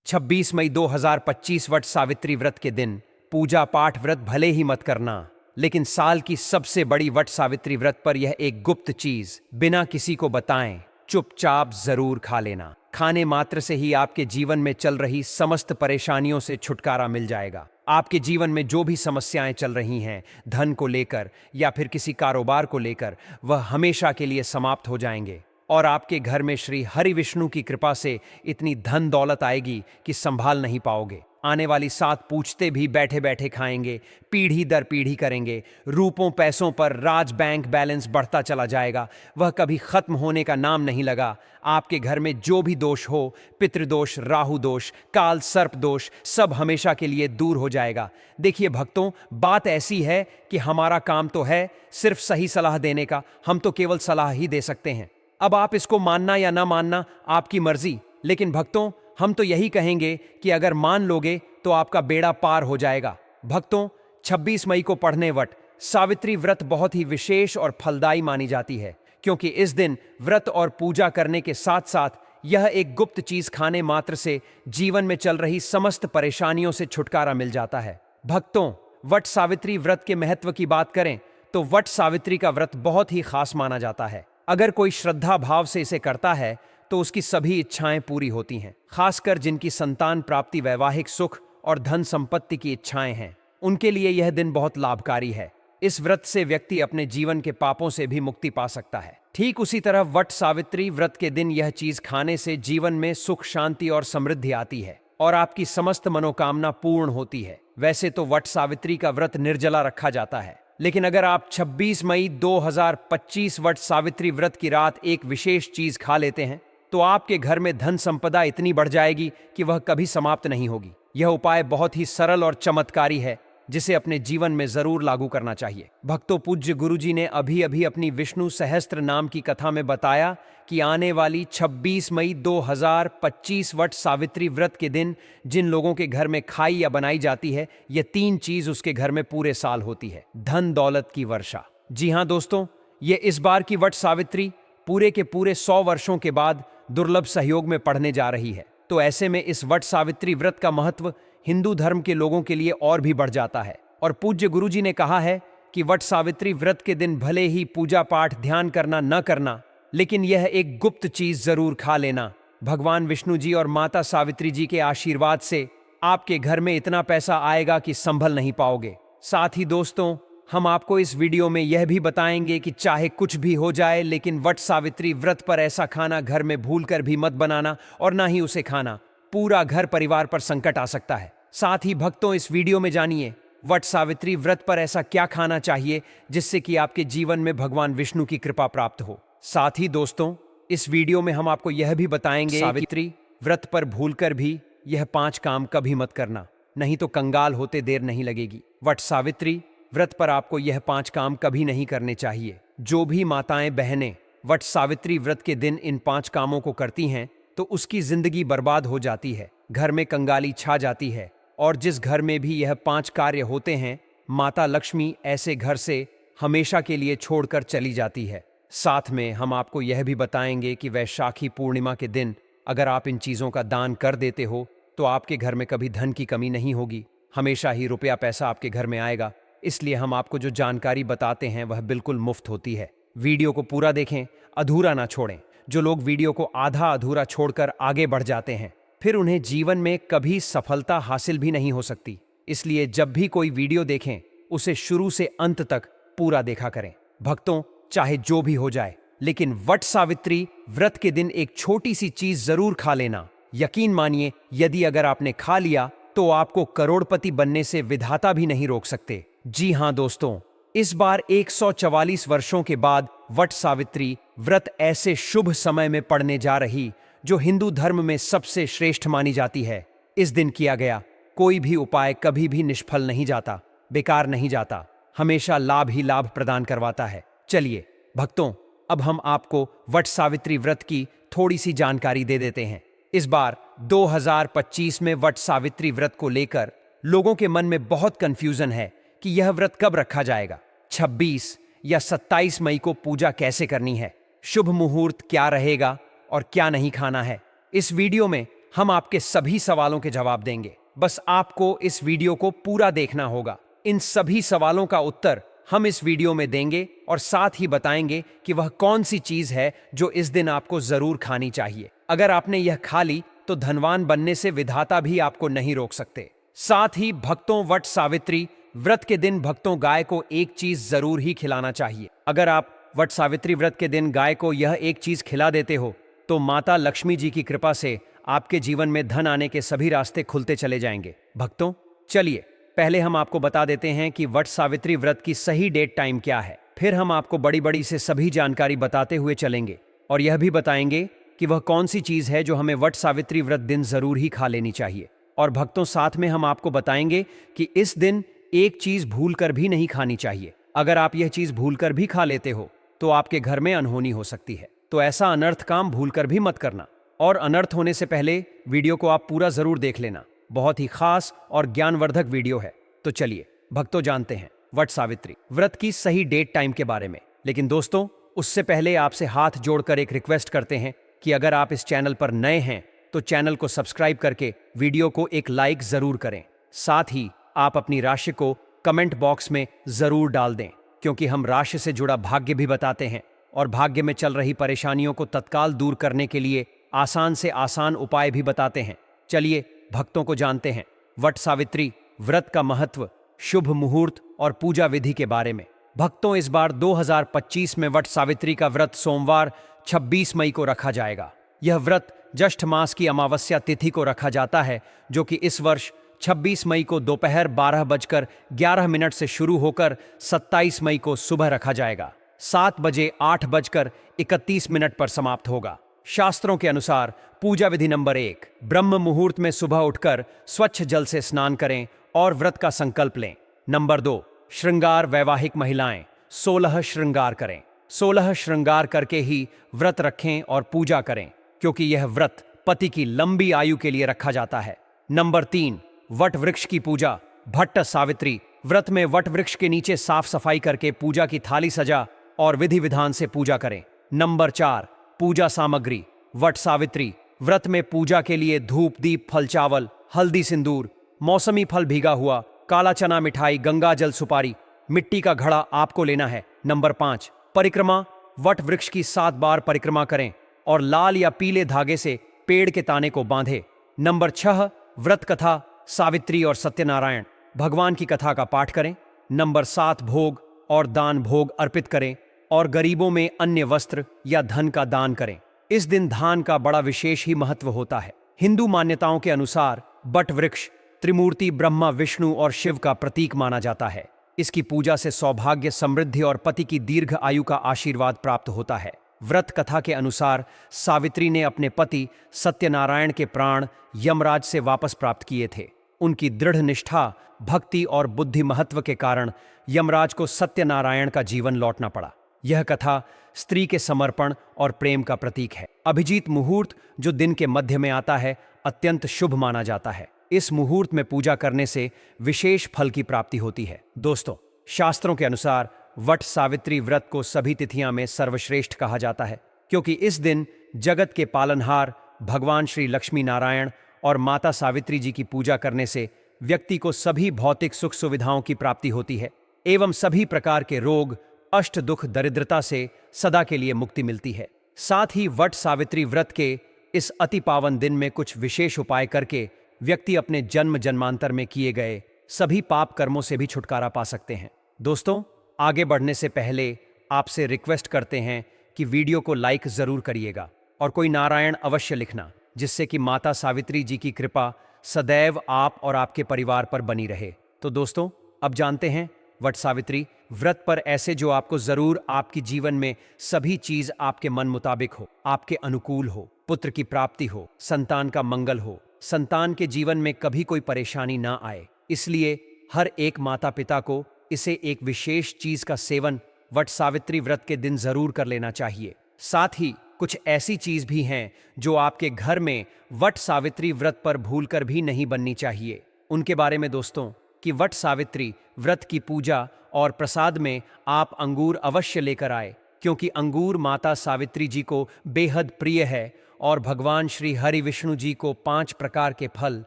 26 मई 2025 वट सावित्री व्रत के दिन पूजा पाठ व्रत भले ही मत करना, लेकिन साल की सबसे बड़ी वट सावित्री व्रत पर यह एक गुप्त चीज बिना किसी को बताएं चुपचाप जरूर खा लेना। खाने मात्र से ही आपके जीवन में चल रही समस्त परेशानियों से छुटकारा मिल जाएगा। आपके जीवन में जो भी समस्याएं चल रही हैं, धन को लेकर या फिर किसी कारोबार को लेकर, वह हमेशा के लिए समाप्त हो जाएंगे और आपके घर में श्री हरि विष्णु की कृपा से इतनी धन दौलत आएगी कि संभाल नहीं पाओगे। आने वाली 7 पूछते भी बैठे बैठे खाएंगे, पीढ़ी दर पीढ़ी करेंगे। रूपों पैसों पर राज बैंक बैलेंस बढ़ता चला जाएगा, वह कभी खत्म होने का नाम नहीं लगा। आपके घर में जो भी दोष हो, पितृदोष, राहु दोष, काल सर्प दोष, सब हमेशा के लिए दूर हो जाएगा। देखिए भक्तों, बात ऐसी है कि हमारा काम तो है सिर्फ सही सलाह देने का, हम तो केवल सलाह ही दे सकते हैं। अब आप इसको मानना या ना मानना आपकी मर्जी, लेकिन भक्तों हम तो यही कहेंगे कि अगर मान लोगे तो आपका बेड़ा पार हो जाएगा। भक्तों, 26 मई को पढ़ने वट सावित्री व्रत बहुत ही विशेष और फलदायी मानी जाती है, क्योंकि इस दिन व्रत और पूजा करने के साथ साथ यह एक गुप्त चीज खाने मात्र से जीवन में चल रही समस्त परेशानियों से छुटकारा मिल जाता है। भक्तों, वट सावित्री व्रत के महत्व की बात करें तो वट सावित्री का व्रत बहुत ही खास माना जाता है। अगर कोई श्रद्धा भाव से इसे करता है तो उसकी सभी इच्छाएं पूरी होती हैं। खासकर जिनकी संतान प्राप्ति, वैवाहिक सुख और धन संपत्ति की इच्छाएं हैं, उनके लिए यह दिन बहुत लाभकारी है। इस व्रत से व्यक्ति अपने जीवन के पापों से भी मुक्ति पा सकता है। ठीक उसी तरह वट सावित्री व्रत के दिन यह चीज खाने से जीवन में सुख, शांति और समृद्धि आती है और आपकी समस्त मनोकामना पूर्ण होती है। वैसे तो वट सावित्री का व्रत निर्जला रखा जाता है, लेकिन अगर आप 26 मई 2025 वट सावित्री व्रत की रात एक विशेष चीज खा लेते हैं तो आपके घर में धन संपदा इतनी बढ़ जाएगी कि वह कभी समाप्त नहीं होगी। यह उपाय बहुत ही सरल और चमत्कारी है, जिसे अपने जीवन में जरूर लागू करना चाहिए। भक्तों, पूज्य गुरुजी ने अभी अभी अपनी विष्णु सहस्त्र नाम की कथा में बताया कि आने वाली 26 मई 2025 वट सावित्री व्रत के दिन जिन लोगों के घर में खाई या बनाई जाती है, यह 3 चीज उसके घर में पूरे साल होती है। धन दौलत की वर्षा। जी हां दोस्तों, ये इस बार की वट सावित्री पूरे के पूरे 100 वर्षों के बाद दुर्लभ सहयोग में पढ़ने जा रही है। तो ऐसे में इस वट सावित्री व्रत का महत्व हिंदू धर्म के लोगों के लिए और भी बढ़ जाता है। और पूज्य गुरुजी ने कहा है कि वट सावित्री व्रत के दिन भले ही पूजा पाठ ध्यान करना न करना, लेकिन यह एक गुप्त चीज जरूर खा लेना। भगवान विष्णु जी और माता सावित्री जी के आशीर्वाद से आपके घर में इतना पैसा आएगा कि संभल नहीं पाओगे। साथ ही दोस्तों, हम आपको इस वीडियो में यह भी बताएंगे कि चाहे कुछ भी हो जाए, लेकिन वट सावित्री व्रत पर ऐसा खाना घर में भूलकर भी मत बनाना और ना ही उसे खाना। पूरा घर परिवार पर संकट आ सकता है। साथ ही भक्तों, इस वीडियो में जानिए वट सावित्री व्रत पर ऐसा क्या खाना चाहिए जिससे कि आपके जीवन में भगवान विष्णु की कृपा प्राप्त हो। साथ ही दोस्तों, इस वीडियो में हम आपको यह भी बताएंगे सावित्री व्रत पर भूलकर भी यह 5 काम कभी मत करना, नहीं तो कंगाल होते देर नहीं लगेगी। वट सावित्री व्रत पर आपको यह 5 काम कभी नहीं करने चाहिए। जो भी माताएं बहनें वट सावित्री व्रत के दिन इन 5 कामों को करती हैं तो उसकी जिंदगी बर्बाद हो जाती है, घर में कंगाली छा जाती है और जिस घर में भी यह 5 कार्य होते हैं, माता लक्ष्मी ऐसे घर से हमेशा के लिए छोड़कर चली जाती है। साथ में हम आपको यह भी बताएंगे कि वैशाखी पूर्णिमा के दिन अगर आप इन चीजों का दान कर देते हो तो आपके घर में कभी धन की कमी नहीं होगी, हमेशा ही रुपया पैसा आपके घर में आएगा। इसलिए हम आपको जो जानकारी बताते हैं वह बिल्कुल मुफ्त होती है। वीडियो को पूरा देखें, अधूरा ना छोड़ें। जो लोग वीडियो को आधा अधूरा छोड़कर आगे बढ़ जाते हैं, फिर उन्हें जीवन में कभी सफलता हासिल भी नहीं हो सकती। इसलिए जब भी कोई वीडियो देखें, उसे शुरू से अंत तक पूरा देखा करें। भक्तों, चाहे जो भी हो जाए, लेकिन वट सावित्री व्रत के दिन एक छोटी सी चीज जरूर खा लेना। यकीन मानिए, यदि अगर आपने खा लिया तो आपको करोड़पति बनने से विधाता भी नहीं रोक सकते। जी हां दोस्तों, इस बार 144 वर्षों के बाद वट सावित्री व्रत ऐसे शुभ समय में पड़ने जा रही जो हिंदू धर्म में सबसे श्रेष्ठ मानी जाती है। इस दिन किया गया कोई भी उपाय कभी भी निष्फल नहीं जाता, बेकार नहीं जाता, हमेशा लाभ ही लाभ प्रदान करवाता है। चलिए भक्तों, अब हम आपको वट सावित्री व्रत की थोड़ी सी जानकारी दे देते हैं। इस बार 2025 में वट सावित्री व्रत को लेकर लोगों के मन में बहुत कंफ्यूजन है कि यह व्रत कब रखा जाएगा, 26 या 27 मई को पूजा कैसे करनी है, शुभ मुहूर्त क्या रहेगा और क्या नहीं खाना है। इस वीडियो में हम आपके सभी सवालों के जवाब देंगे। बस आपको इस वीडियो को पूरा देखना होगा। इन सभी सवालों का उत्तर हम इस वीडियो में देंगे और साथ ही बताएंगे कि वह कौन सी चीज है जो इस दिन आपको जरूर खानी चाहिए। अगर आपने यह खा ली तो धनवान बनने से विधाता भी आपको नहीं रोक सकते। साथ ही भक्तों, वट सावित्री व्रत के दिन भक्तों गाय को एक चीज जरूर ही खिलाना चाहिए। अगर आप वट सावित्री व्रत के दिन गाय को यह एक चीज खिला देते हो तो माता लक्ष्मी जी की कृपा से आपके जीवन में धन आने के सभी रास्ते खुलते चले जाएंगे। भक्तों, चलिए पहले हम आपको बता देते हैं कि वट सावित्री व्रत की सही डेट टाइम क्या है। फिर हम आपको बड़ी बड़ी से सभी जानकारी बताते हुए चलेंगे और यह भी बताएंगे कि वह कौन सी चीज है जो हमें वट सावित्री व्रत दिन जरूर ही खा लेनी चाहिए। और भक्तों, साथ में हम आपको बताएंगे कि इस दिन एक चीज भूल कर भी नहीं खानी चाहिए। अगर आप यह चीज भूल कर भी खा लेते हो तो आपके घर में अनहोनी हो सकती है। तो ऐसा अनर्थ काम भूल कर भी मत करना। और अनर्थ होने से पहले वीडियो को आप पूरा जरूर देख लेना। बहुत ही खास और ज्ञानवर्धक वीडियो है। तो चलिए भक्तों, जानते हैं वट सावित्री व्रत की सही डेट टाइम के बारे में। लेकिन दोस्तों, उससे पहले आपसे हाथ जोड़कर एक रिक्वेस्ट करते हैं कि अगर आप इस चैनल पर नए हैं तो चैनल को सब्सक्राइब करके वीडियो को एक लाइक जरूर करें। साथ ही आप अपनी राशि को कमेंट बॉक्स में जरूर डाल दें, क्योंकि हम राशि से जुड़ा भाग्य भी बताते हैं और भाग्य में चल रही परेशानियों को तत्काल दूर करने के लिए आसान से आसान उपाय भी बताते हैं। चलिए भक्तों को जानते हैं वट सावित्री व्रत का महत्व, शुभ मुहूर्त और पूजा विधि के बारे में। भक्तों, इस बार 2025 में वट सावित्री का व्रत सोमवार 26 मई को रखा जाएगा। यह व्रत ज्येष्ठ मास की अमावस्या तिथि को रखा जाता है, जो कि इस वर्ष 26 मई को दोपहर 12:11 से शुरू होकर 27 मई को सुबह रखा जाएगा। 7 बजे 8:31 पर समाप्त होगा। शास्त्रों के अनुसार पूजा विधि नंबर 1, ब्रह्म मुहूर्त में सुबह उठकर स्वच्छ जल से स्नान करें और व्रत का संकल्प लें। नंबर 2, श्रृंगार। वैवाहिक महिलाएं 16 श्रृंगार करें। 16 श्रृंगार करके ही व्रत रखें और पूजा करें, क्योंकि यह व्रत पति की लंबी आयु के लिए रखा जाता है। नंबर 3, वट वृक्ष की पूजा। भट्ट सावित्री व्रत में वट वृक्ष के नीचे साफ सफाई करके पूजा की थाली सजा और विधि विधान से पूजा करें। नंबर 4, पूजा सामग्री। वट सावित्री व्रत में पूजा के लिए धूप, दीप, फल, चावल, हल्दी, सिंदूर, मौसमी फल भीगा हुआ, काला चना, मिठाई, गंगा जल, सुपारी, मिट्टी का घड़ा आपको लेना है। नंबर 5, परिक्रमा। वट वृक्ष की 7 बार परिक्रमा करें और लाल या पीले धागे से पेड़ के ताने को बांधे। नंबर 6, व्रत कथा। सावित्री और सत्यनारायण भगवान की कथा का पाठ करें। नंबर 7, भोग और दान भोग अर्पित करें और गरीबों में अन्य वस्त्र या धन का दान करें। इस दिन दान का बड़ा विशेष ही महत्व होता है। हिंदू मान्यताओं के अनुसार बट वृक्ष त्रिमूर्ति ब्रह्मा, विष्णु और शिव का प्रतीक माना जाता है। इसकी पूजा से सौभाग्य, समृद्धि और पति की दीर्घ आयु का आशीर्वाद प्राप्त होता है। व्रत कथा के अनुसार सावित्री ने अपने पति सत्यनारायण के प्राण यमराज से वापस प्राप्त किए थे। उनकी दृढ़ निष्ठा, भक्ति और बुद्धि महत्व के कारण यमराज को सत्यनारायण का जीवन लौटना पड़ा। यह कथा स्त्री के समर्पण और प्रेम का प्रतीक है। अभिजीत मुहूर्त, जो दिन के मध्य में आता है, अत्यंत शुभ माना जाता है। इस मुहूर्त में पूजा करने से विशेष फल की प्राप्ति होती है। दोस्तों, शास्त्रों के अनुसार वट सावित्री व्रत को सभी तिथियां में सर्वश्रेष्ठ कहा जाता है, क्योंकि इस दिन जगत के पालनहार भगवान श्री लक्ष्मी नारायण और माता सावित्री जी की पूजा करने से व्यक्ति को सभी भौतिक सुख सुविधाओं की प्राप्ति होती है एवं सभी प्रकार के रोग, अष्ट दुख, दरिद्रता से सदा के लिए मुक्ति मिलती है। साथ ही वट सावित्री व्रत के इस अति पावन दिन में कुछ विशेष उपाय करके व्यक्ति अपने जन्म जन्मांतर में किए गए सभी पाप कर्मों से भी छुटकारा पा सकते हैं। दोस्तों, आगे बढ़ने से पहले आपसे रिक्वेस्ट करते हैं कि वीडियो को लाइक जरूर करिएगा और कोई नारायण अवश्य लिखना, जिससे कि माता सावित्री जी की कृपा सदैव आप और आपके परिवार पर बनी रहे। तो दोस्तों, अब जानते हैं वट सावित्री व्रत पर ऐसे जो आपको जरूर आपकी जीवन में सभी चीज आपके मन मुताबिक हो, आपके अनुकूल हो, पुत्र की प्राप्ति हो, संतान का मंगल हो, संतान के जीवन में कभी कोई परेशानी ना आए। इसलिए हर एक माता पिता को इसे एक विशेष चीज का सेवन वट सावित्री व्रत के दिन जरूर कर लेना चाहिए। साथ ही कुछ ऐसी चीज भी हैं जो आपके घर में वट सावित्री व्रत पर भूलकर भी नहीं बननी चाहिए। उनके बारे में दोस्तों, कि वट सावित्री व्रत की पूजा और प्रसाद में आप अंगूर अवश्य लेकर आए, क्योंकि अंगूर माता सावित्री जी को बेहद प्रिय है और भगवान श्री हरि विष्णु जी को 5 प्रकार के फल,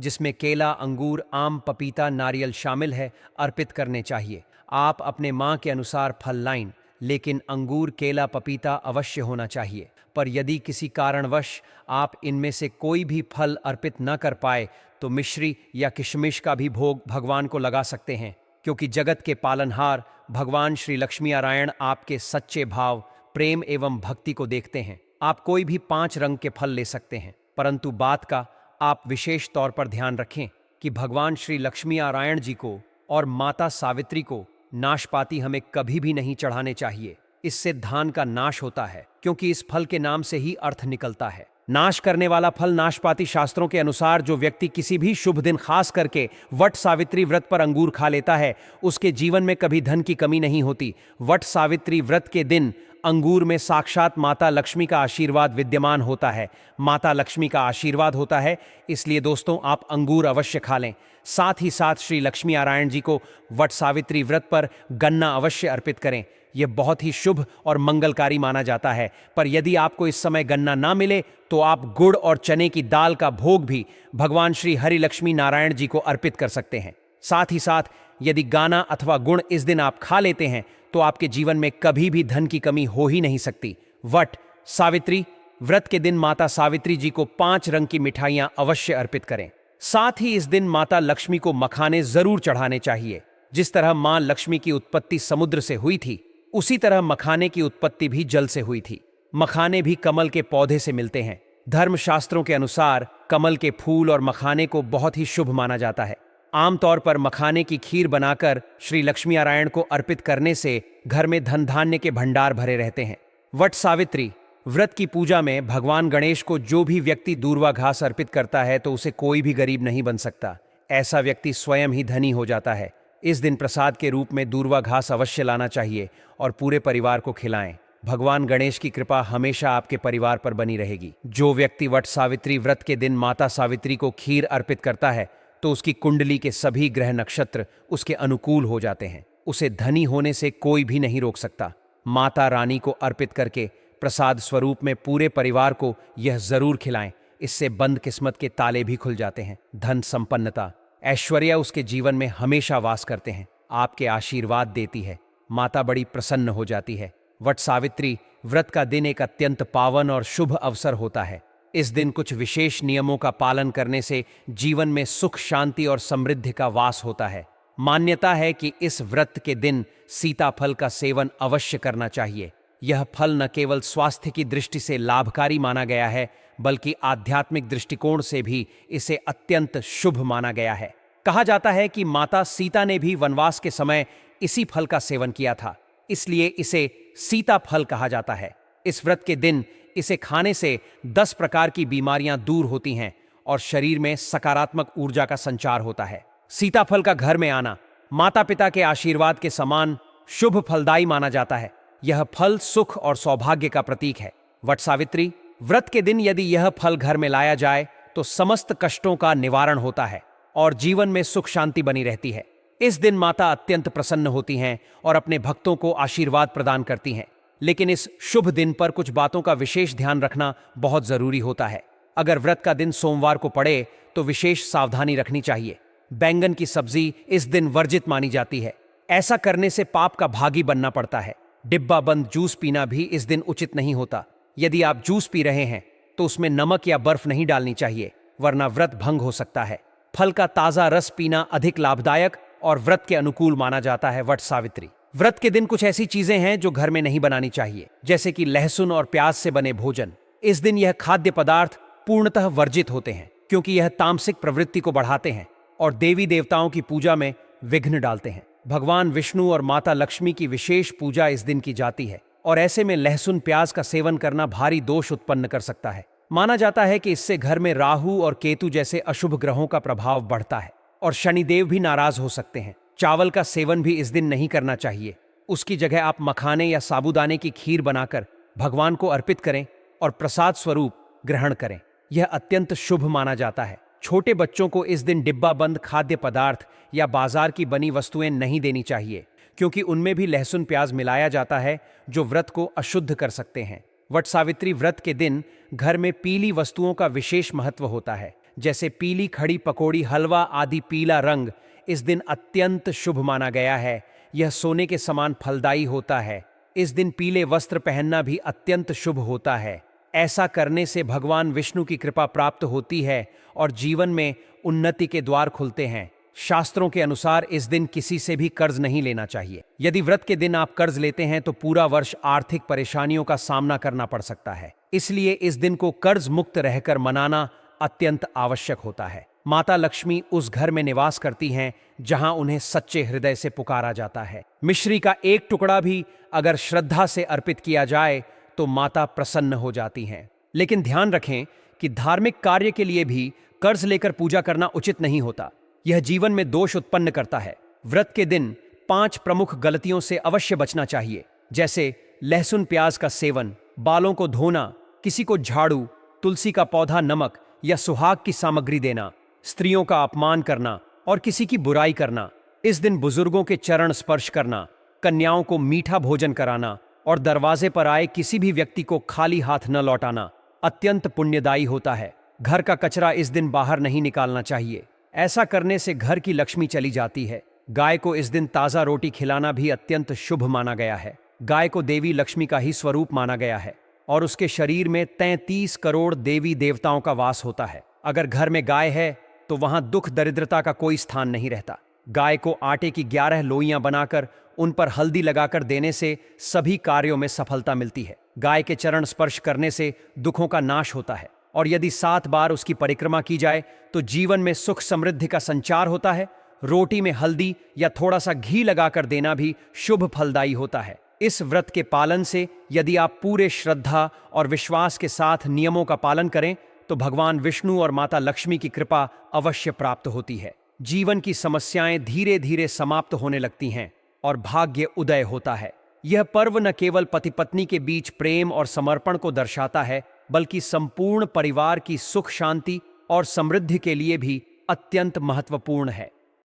जिसमें केला, अंगूर, आम, पपीता, नारियल शामिल है, अर्पित करने चाहिए। आप अपने माँ के अनुसार फल लाइन, लेकिन अंगूर, केला, पपीता अवश्य होना चाहिए। पर यदि किसी कारणवश आप इनमें से कोई भी फल अर्पित न कर पाए तो मिश्री या किशमिश का भी भोग भगवान को लगा सकते हैं, क्योंकि जगत के पालनहार भगवान श्री लक्ष्मी नारायण आपके सच्चे भाव, प्रेम एवं भक्ति को देखते हैं। आप कोई भी 5 रंग के फल ले सकते हैं, परंतु बात का आप विशेष तौर पर ध्यान रखें कि भगवान श्री लक्ष्मी नारायण जी को और माता सावित्री को नाशपाती हमें कभी भी नहीं चढ़ाने चाहिए। इससे धान का नाश होता है, क्योंकि इस फल के नाम से ही अर्थ निकलता है नाश करने वाला फल। नाशपाती शास्त्रों के अनुसार जो व्यक्ति किसी भी शुभ दिन खास करके वट सावित्री व्रत पर अंगूर खा लेता है, उसके जीवन में कभी धन की कमी नहीं होती। वट सावित्री व्रत के दिन अंगूर में साक्षात माता लक्ष्मी का आशीर्वाद विद्यमान होता है। माता लक्ष्मी का आशीर्वाद होता है, इसलिए दोस्तों आप अंगूर अवश्य खा लें। साथ ही साथ श्री लक्ष्मी नारायण जी को वट सावित्री व्रत पर गन्ना अवश्य अर्पित करें। यह बहुत ही शुभ और मंगलकारी माना जाता है। पर यदि आपको इस समय गन्ना ना मिले तो आप गुड़ और चने की दाल का भोग भी भगवान श्री हरि लक्ष्मी नारायण जी को अर्पित कर सकते हैं। साथ ही साथ यदि गाना अथवा गुड़ इस दिन आप खा लेते हैं तो आपके जीवन में कभी भी धन की कमी हो ही नहीं सकती। वट सावित्री व्रत के दिन माता सावित्री जी को 5 रंग की मिठाइयां अवश्य अर्पित करें। साथ ही इस दिन माता लक्ष्मी को मखाने जरूर चढ़ाने चाहिए। जिस तरह मां लक्ष्मी की उत्पत्ति समुद्र से हुई थी, उसी तरह मखाने की उत्पत्ति भी जल से हुई थी। मखाने भी कमल के पौधे से मिलते हैं। धर्मशास्त्रों के अनुसार कमल के फूल और मखाने को बहुत ही शुभ माना जाता है। आमतौर पर मखाने की खीर बनाकर श्री लक्ष्मी नारायण को अर्पित करने से घर में धन धान्य के भंडार भरे रहते हैं। वट सावित्री व्रत की पूजा में भगवान गणेश को जो भी व्यक्ति दूर्वा घास अर्पित करता है तो उसे कोई भी गरीब नहीं बन सकता। ऐसा व्यक्ति स्वयं ही धनी हो जाता है। इस दिन प्रसाद के रूप में दूर्वा घास अवश्य लाना चाहिए और पूरे परिवार को खिलाएं। भगवान गणेश की कृपा हमेशा आपके परिवार पर बनी रहेगी। जो व्यक्ति वट सावित्री व्रत के दिन माता सावित्री को खीर अर्पित करता है तो उसकी कुंडली के सभी ग्रह नक्षत्र उसके अनुकूल हो जाते हैं। उसे धनी होने से कोई भी नहीं रोक सकता। माता रानी को अर्पित करके प्रसाद स्वरूप में पूरे परिवार को यह जरूर खिलाएं। इससे बंद किस्मत के ताले भी खुल जाते हैं। धन, संपन्नता, ऐश्वर्य उसके जीवन में हमेशा वास करते हैं। आपके आशीर्वाद देती है। माता बड़ी प्रसन्न हो जाती है। वट सावित्री व्रत का दिन एक अत्यंत पावन और शुभ अवसर होता है। इस दिन कुछ विशेष नियमों का पालन करने से जीवन में सुख, शांति और समृद्धि का वास होता है। मान्यता है कि इस व्रत के दिन सीताफल का सेवन अवश्य करना चाहिए। यह फल न केवल स्वास्थ्य की दृष्टि से लाभकारी माना गया है, बल्कि आध्यात्मिक दृष्टिकोण से भी इसे अत्यंत शुभ माना गया है। कहा जाता है कि माता सीता ने भी वनवास के समय इसी फल का सेवन किया था, इसलिए इसे सीता फल कहा जाता है। इस व्रत के दिन इसे खाने से 10 प्रकार की बीमारियां दूर होती हैं और शरीर में सकारात्मक ऊर्जा का संचार होता है। सीताफल का घर में आना माता पिता के आशीर्वाद के समान शुभ फलदायी माना जाता है। यह फल सुख और सौभाग्य का प्रतीक है। वट सावित्री व्रत के दिन यदि यह फल घर में लाया जाए तो समस्त कष्टों का निवारण होता है और जीवन में सुख शांति बनी रहती है। इस दिन माता अत्यंत प्रसन्न होती हैं और अपने भक्तों को आशीर्वाद प्रदान करती हैं। लेकिन इस शुभ दिन पर कुछ बातों का विशेष ध्यान रखना बहुत जरूरी होता है। अगर व्रत का दिन सोमवार को पड़े तो विशेष सावधानी रखनी चाहिए। बैंगन की सब्जी इस दिन वर्जित मानी जाती है। ऐसा करने से पाप का भागी बनना पड़ता है। डिब्बा बंद जूस पीना भी इस दिन उचित नहीं होता। यदि आप जूस पी रहे हैं तो उसमें नमक या बर्फ नहीं डालनी चाहिए, वरना व्रत भंग हो सकता है। फल का ताजा रस पीना अधिक लाभदायक और व्रत के अनुकूल माना जाता है। वट सावित्री व्रत के दिन कुछ ऐसी चीजें हैं जो घर में नहीं बनानी चाहिए, जैसे कि लहसुन और प्याज से बने भोजन। इस दिन यह खाद्य पदार्थ पूर्णतः वर्जित होते हैं, क्योंकि यह तामसिक प्रवृत्ति को बढ़ाते हैं और देवी देवताओं की पूजा में विघ्न डालते हैं। भगवान विष्णु और माता लक्ष्मी की विशेष पूजा इस दिन की जाती है और ऐसे में लहसुन प्याज का सेवन करना भारी दोष उत्पन्न कर सकता है। माना जाता है कि इससे घर में राहु और केतु जैसे अशुभ ग्रहों का प्रभाव बढ़ता है और शनिदेव भी नाराज हो सकते हैं। चावल का सेवन भी इस दिन नहीं करना चाहिए। उसकी जगह आप मखाने या साबूदाने की खीर बनाकर भगवान को अर्पित करें और प्रसाद स्वरूप ग्रहण करें। यह अत्यंत शुभ माना जाता है। छोटे बच्चों को इस दिन डिब्बा बंद खाद्य पदार्थ या बाजार की बनी वस्तुएं नहीं देनी चाहिए, क्योंकि उनमें भी लहसुन प्याज मिलाया जाता है जो व्रत को अशुद्ध कर सकते हैं। वट सावित्री व्रत के दिन घर में पीली वस्तुओं का विशेष महत्व होता है, जैसे पीली खड़ी पकौड़ी, हलवा आदि। पीला रंग इस दिन अत्यंत शुभ माना गया है। यह सोने के समान फलदायी होता है। इस दिन पीले वस्त्र पहनना भी अत्यंत शुभ होता है। ऐसा करने से भगवान विष्णु की कृपा प्राप्त होती है और जीवन में उन्नति के द्वार खुलते हैं। शास्त्रों के अनुसार इस दिन किसी से भी कर्ज नहीं लेना चाहिए। यदि व्रत के दिन आप कर्ज लेते हैं तो पूरा वर्ष आर्थिक परेशानियों का सामना करना पड़ सकता है। इसलिए इस दिन को कर्ज मुक्त रहकर मनाना अत्यंत आवश्यक होता है। माता लक्ष्मी उस घर में निवास करती हैं जहां उन्हें सच्चे हृदय से पुकारा जाता है। मिश्री का एक टुकड़ा भी अगर श्रद्धा से अर्पित किया जाए तो माता प्रसन्न हो जाती हैं। लेकिन ध्यान रखें कि धार्मिक कार्य के लिए भी कर्ज लेकर पूजा करना उचित नहीं होता। यह जीवन में दोष उत्पन्न करता है। व्रत के दिन 5 प्रमुख गलतियों से अवश्य बचना चाहिए, जैसे लहसुन प्याज का सेवन, बालों को धोना, किसी को झाड़ू, तुलसी का पौधा, नमक या सुहाग की सामग्री देना, स्त्रियों का अपमान करना और किसी की बुराई करना। इस दिन बुजुर्गों के चरण स्पर्श करना, कन्याओं को मीठा भोजन कराना और दरवाजे पर आए किसी भी व्यक्ति को खाली हाथ न लौटाना अत्यंत पुण्यदायी होता है। घर का कचरा इस दिन बाहर नहीं निकालना चाहिए। ऐसा करने से घर की लक्ष्मी चली जाती है। गाय को इस दिन ताज़ा रोटी खिलाना भी अत्यंत शुभ माना गया है। गाय को देवी लक्ष्मी का ही स्वरूप माना गया है और उसके शरीर में 33 करोड़ देवी देवताओं का वास होता है। अगर घर में गाय है तो वहां दुख दरिद्रता का कोई स्थान नहीं रहता। गाय को आटे की 11 लोइयां बनाकर उन पर हल्दी लगाकर देने से सभी कार्यों में सफलता मिलती है। गाय के चरण स्पर्श करने से दुखों का नाश होता है और यदि 7 बार उसकी परिक्रमा की जाए तो जीवन में सुख समृद्धि का संचार होता है। रोटी में हल्दी या थोड़ा सा घी लगाकर देना भी शुभ फलदायी होता है। इस व्रत के पालन से यदि आप पूरे श्रद्धा और विश्वास के साथ नियमों का पालन करें तो भगवान विष्णु और माता लक्ष्मी की कृपा अवश्य प्राप्त होती है। जीवन की समस्याएं धीरे धीरे समाप्त होने लगती हैं और भाग्य उदय होता है। यह पर्व न केवल पति पत्नी के बीच प्रेम और समर्पण को दर्शाता है, बल्कि संपूर्ण परिवार की सुख शांति और समृद्धि के लिए भी अत्यंत महत्वपूर्ण है।